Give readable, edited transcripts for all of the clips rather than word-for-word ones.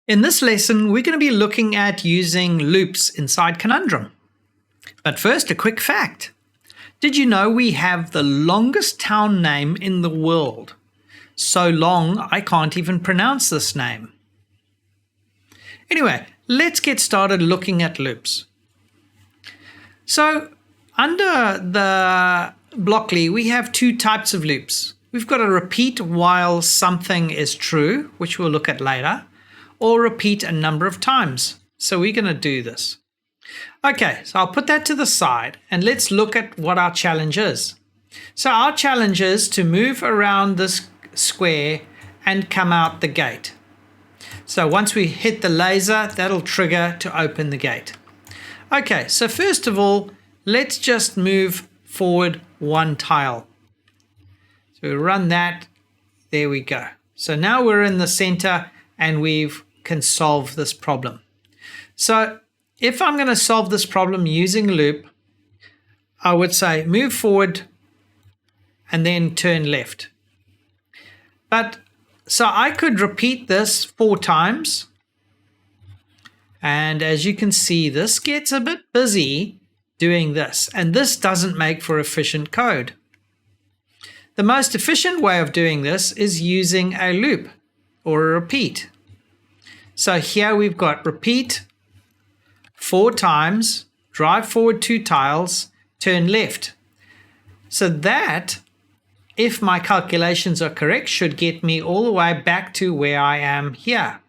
In this lesson, we're going to be looking at using loops inside Kainundrum. But first, a quick fact. Did you know we have the longest town name in the world? So long, I can't even pronounce this name. Anyway, let's get started looking at loops. So, under the Blockly, we have two types of loops. We've got a repeat while something is true, which we'll look at later, or repeat a number of times. So we're going to do this. Okay, so I'll put that to the side and let's look at what our challenge is. So our challenge is to move around this square and come out the gate. So once we hit the laser, that'll trigger to open the gate. Okay, so first of all, let's just move forward one tile. So we run that, there we go. So now we're in the center and we can solve this problem. So if I'm going to solve this problem using a loop, I would say move forward and then turn left. But so I could repeat this 4 times. And as you can see, this gets a bit busy doing this, and this doesn't make for efficient code. The most efficient way of doing this is using a loop or a repeat. So here we've got repeat 4 times, drive forward 2 tiles, turn left. So that, if my calculations are correct, should get me all the way back to where I am here.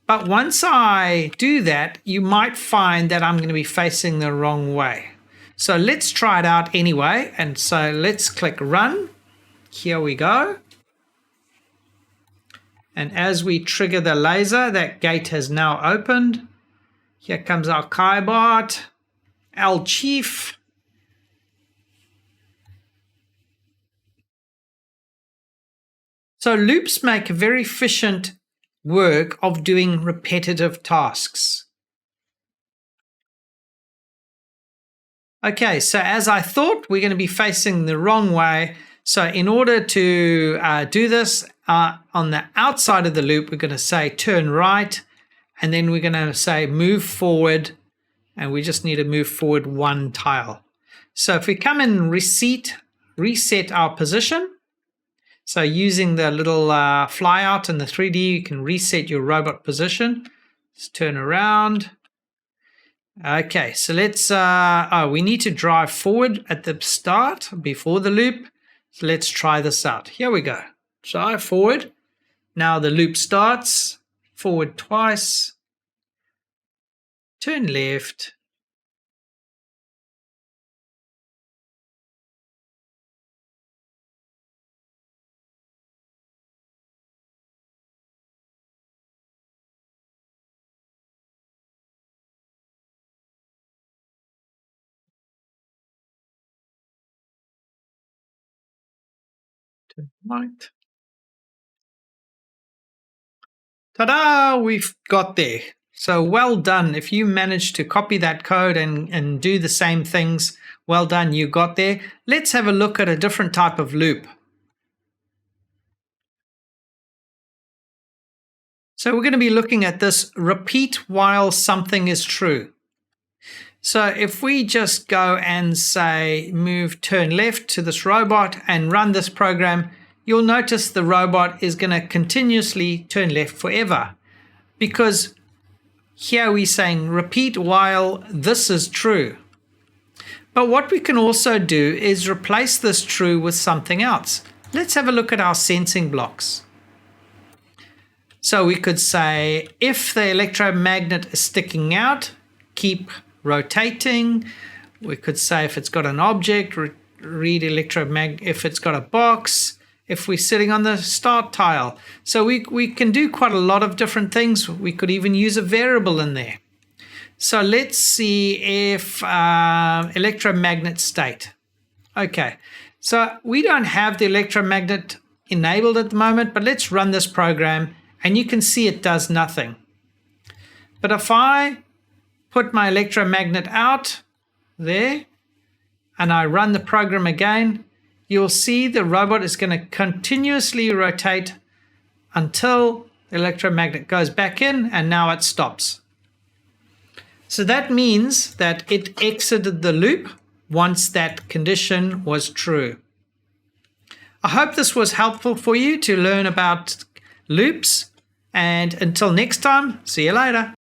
But once I do that, you might find that I'm going to be facing the wrong way. So let's try it out anyway. And so let's click run. Here we go. And as we trigger the laser, that gate has now opened. Here comes our Kaibot, our chief. So loops make a very efficient work of doing repetitive tasks. Okay, so as I thought, we're going to be facing the wrong way. So in order to do this, on the outside of the loop, we're going to say turn right, and then we're going to say move forward, and we just need to move forward 1 tile. So if we come in reset our position, so using the little flyout in the 3D, you can reset your robot position. Let's turn around. Okay, so let's, we need to drive forward at the start before the loop. So let's try this out. Here we go. Drive forward. Now the loop starts. Forward twice. Turn left. Turn right. Ta-da! We've got there. So well done. If you managed to copy that code and do the same things, well done, you got there. Let's have a look at a different type of loop. So we're going to be looking at this repeat while something is true. So if we just go and say turn left to this robot and run this program, you'll notice the robot is going to continuously turn left forever, because here we're saying repeat while this is true. But what we can also do is replace this true with something else. Let's have a look at our sensing blocks. So we could say if the electromagnet is sticking out, keep rotating. We could say if it's got an object, read electromagnet. If it's got a box, if we're sitting on the start tile. So we can do quite a lot of different things. We could even use a variable in there. So let's see if electromagnet state. Okay, so we don't have the electromagnet enabled at the moment, but let's run this program and you can see it does nothing. But if I put my electromagnet out there and I run the program again, you'll see the robot is going to continuously rotate until The electromagnet goes back in and now it stops. So that means that it exited the loop once that condition was true. I hope this was helpful for you to learn about loops, and until next time, see you later.